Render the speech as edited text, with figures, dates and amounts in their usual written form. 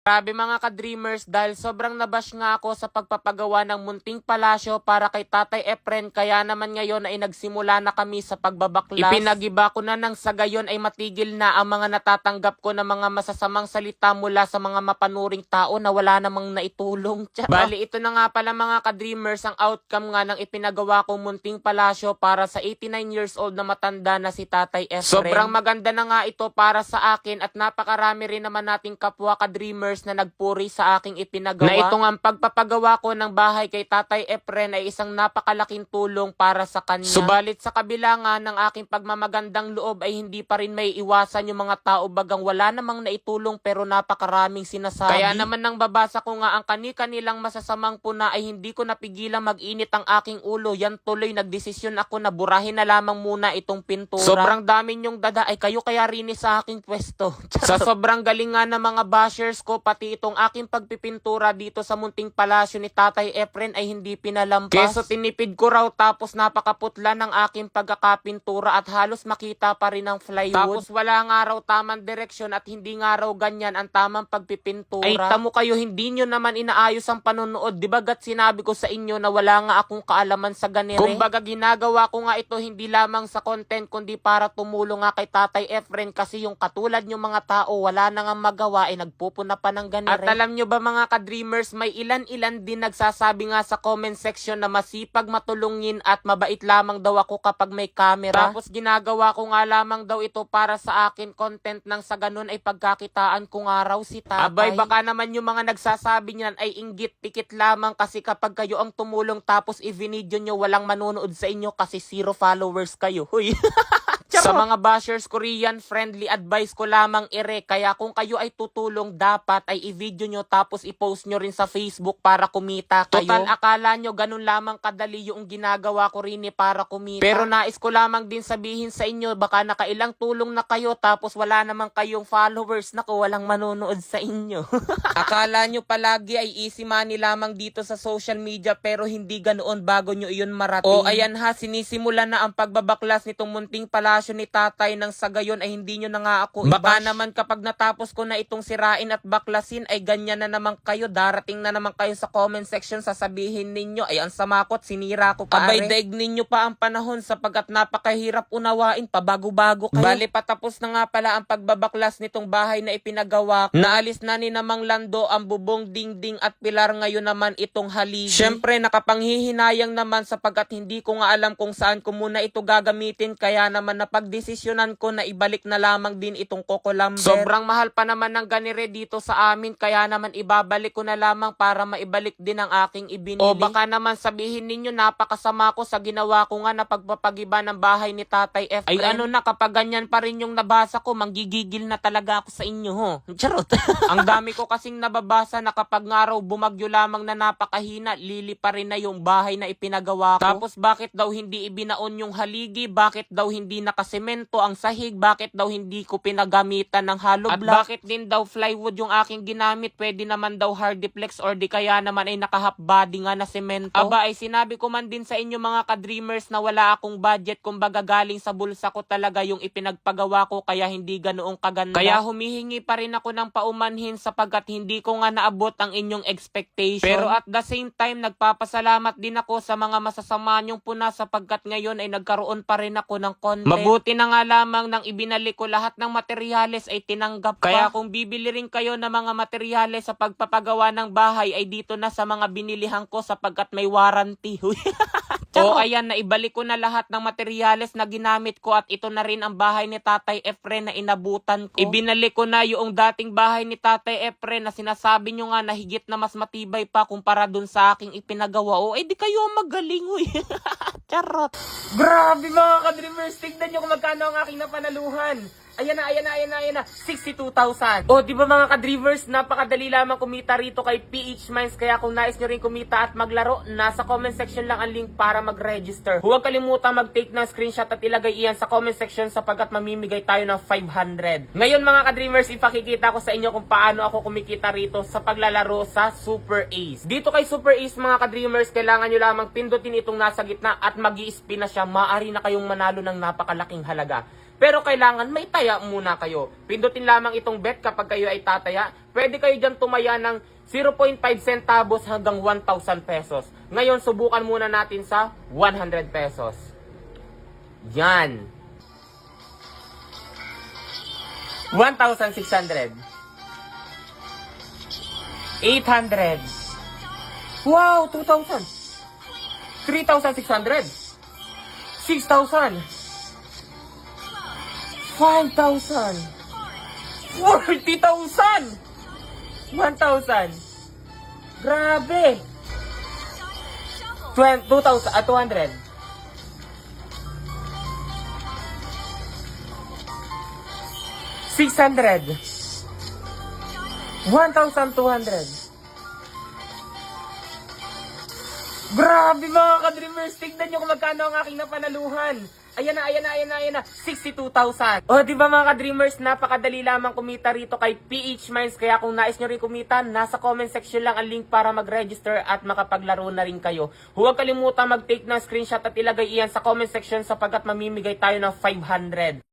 Grabe mga ka-dreamers, dahil sobrang nabash nga ako sa pagpapagawa ng munting palasyo para kay Tatay Efren, kaya naman ngayon ay nagsimula na kami sa pagbabaklas. Ipinagiba ko na nang sa gayon ay matigil na ang mga natatanggap ko na mga masasamang salita mula sa mga mapanuring tao na wala namang naitulong. Bali ito na nga pala mga ka-dreamers ang outcome nga ng ipinagawa kong munting palasyo para sa 89 years old na matanda na si Tatay Efren. Sobrang maganda na nga ito para sa akin at napakarami rin naman nating kapwa ka-dreamers na nagpuri sa aking ipinagawa. Na ito nga ang pagpapagawa ko ng bahay kay Tatay Efren ay isang napakalaking tulong para sa kanya. Subalit sa kabila nga ng aking pagmamagandang loob ay hindi pa rin may iwasan yung mga tao bagang wala namang naitulong pero napakaraming sinasabi. Kaya naman nang babasa ko nga ang kani-kanilang masasamang puna ay hindi ko napigilang mag-init ang aking ulo. Yan tuloy nagdesisyon ako na burahin na lamang muna itong pintura. Sobrang dami nyong dada ay kayo kaya rin sa aking pwesto. Sa sobrang galing nga ng mga bashers ko, pati itong aking pagpipintura dito sa munting palasyo ni Tatay Efren ay hindi pinalampas. Keso tinipid ko raw tapos napakaputla ng aking pagkakapintura at halos makita pa rin ang plywood. Tapos wala nga raw tamang direksyon at hindi nga raw ganyan ang tamang pagpipintura. Ay tamo kayo, hindi nyo naman inaayos ang panonood. Diba gat sinabi ko sa inyo na wala nga akong kaalaman sa ganire? Kumbaga ginagawa ko nga ito hindi lamang sa content kundi para tumulong nga kay Tatay Efren kasi yung katulad nyo mga tao wala na nga magawa ay nagpupuna pa ng ganire. At alam nyo ba mga ka-dreamers, may ilan-ilan din nagsasabi nga sa comment section na masipag matulungin at mabait lamang daw ako kapag may camera. Tapos ginagawa ko nga lamang daw ito para sa akin content nang sa ganun ay pagkakitaan ko nga raw si Tatay. Abay baka naman yung mga nagsasabi niyan ay inggit pikit lamang kasi kapag kayo ang tumulong tapos i-video nyo walang manonood sa inyo kasi 0 followers kayo. Huy. Sa mga bashers, Korean friendly advice ko lamang kaya kung kayo ay tutulong dapat ay i-video nyo tapos i-post nyo rin sa Facebook para kumita kayo. Total akala nyo ganun lamang kadali yung ginagawa ko rin para kumita. Pero nais ko lamang din sabihin sa inyo baka nakailang tulong na kayo tapos wala namang kayong followers naku walang manonood sa inyo. Akala nyo palagi ay easy money lamang dito sa social media pero hindi ganoon bago nyo iyon marating. O ayan ha, sinisimula na ang pagbabaklas nitong munting palasyo ni Tatay nang sa gayon ay hindi nyo na nga ako baka naman kapag natapos ko na itong sirain at baklasin ay ganyan na naman kayo, darating na naman kayo sa comment section sasabihin ninyo ay ang samakot sinira ko pare. Abay daig ninyo pa ang panahon sapagkat napakahirap unawain pabago-bago kayo. Bali patapos na nga pala ang pagbabaklas nitong bahay na ipinagawa ko. Naalis na ni namang Lando ang bubong, dingding at pilar, ngayon naman itong haligi. Syempre nakapanghihinayang naman sapagkat hindi ko nga alam kung saan ko muna ito gagamitin kaya naman napagdesisyonan ko na ibalik na lamang din itong kokolamber. Sobrang mahal pa naman ng ganire dito sa amin kaya naman ibabalik ko na lamang para maibalik din ang aking ibinili. O baka naman sabihin ninyo napakasama ko sa ginawa ko nga na pagpapagiba ng bahay ni Tatay Efren. Ay ano na kapag ganyan pa rin yung nabasa ko manggigigil na talaga ako sa inyo ho. Charot. Ang dami ko kasing nababasa na kapag nga raw bumagyo lamang na napakahina lili pa rin na yung bahay na ipinagawa ko. Tapos bakit daw hindi ibinaon yung haligi, bakit daw hindi nakasemento ang sahig, bakit daw hindi ko pinagamitan ng hollow block, at bakit din daw plywood yung aking ginamit, pwede naman daw hardiplex or di kaya naman ay naka-half body nga na semento. Aba ay sinabi ko man din sa inyo mga ka-dreamers na wala akong budget, kumbaga galing sa bulsa ko talaga yung ipinagpagawa ko kaya hindi ganoong kaganda. Kaya humihingi pa rin ako ng paumanhin sapagkat hindi ko nga naabot ang inyong expectation. Pero at the same time nagpapasalamat din ako sa mga masasama nyong puna sapagkat ngayon ay nagkaroon pa rin ako ng content. Mabuti na nga lamang nang ibinalik ko lahat ng materyales ay tinanggap pa. Kaya kung bibili rin kayo ng mga materyales sa pagpapagawa ng bahay ay dito na sa mga binilihan ko sapagkat may warranty. O ayan, naibalik ko na lahat ng materyales na ginamit ko at ito na rin ang bahay ni Tatay Efren na inabutan ko. Ibinalik ko na yung dating bahay ni Tatay Efren na sinasabi nyo nga na higit na mas matibay pa kumpara dun sa aking ipinagawa. O di kayo magaling uy. Charot. Grabe mga ka-dreamers, tignan nyo kung magkano ang aking napanaluhan. Ayan na, 62,000. O, di ba mga ka-dreamers, napakadali lamang kumita rito kay PH Mines. Kaya kung nais nyo rin kumita at maglaro, nasa comment section lang ang link para mag-register. Huwag kalimutan mag-take ng screenshot at ilagay iyan sa comment section sapagkat mamimigay tayo ng 500. Ngayon mga ka-dreamers, ipakikita ko sa inyo kung paano ako kumikita rito sa paglalaro sa Super Ace. Dito kay Super Ace mga ka-dreamers, kailangan nyo lamang pindutin itong nasa gitna at mag-i-spin na siya. Maaari na kayong manalo ng napakalaking halaga. Pero kailangan may taya muna kayo. Pindutin lamang itong bet kapag kayo ay tataya. Pwede kayo dyan tumaya ng 0.5 centavos hanggang 1,000 pesos. Ngayon, subukan muna natin sa 100 pesos. Yan. 1,600. 800. Wow, 2,000. 3,600. 6,000. 5,000. 40,000. 1,000. Grabe. 200. 600. 1,200. Grabe mga ka-dreamers, tignan nyo kung magkano ang aking napanaluhan. Ayan na. 62,000. O, di ba mga ka-dreamers, napakadali lamang kumita rito kay PH Mines. Kaya kung nais nyo rin kumita, nasa comment section lang ang link para mag-register at makapaglaro na rin kayo. Huwag kalimutan mag-take ng screenshot at ilagay iyan sa comment section sapagkat mamimigay tayo ng 500.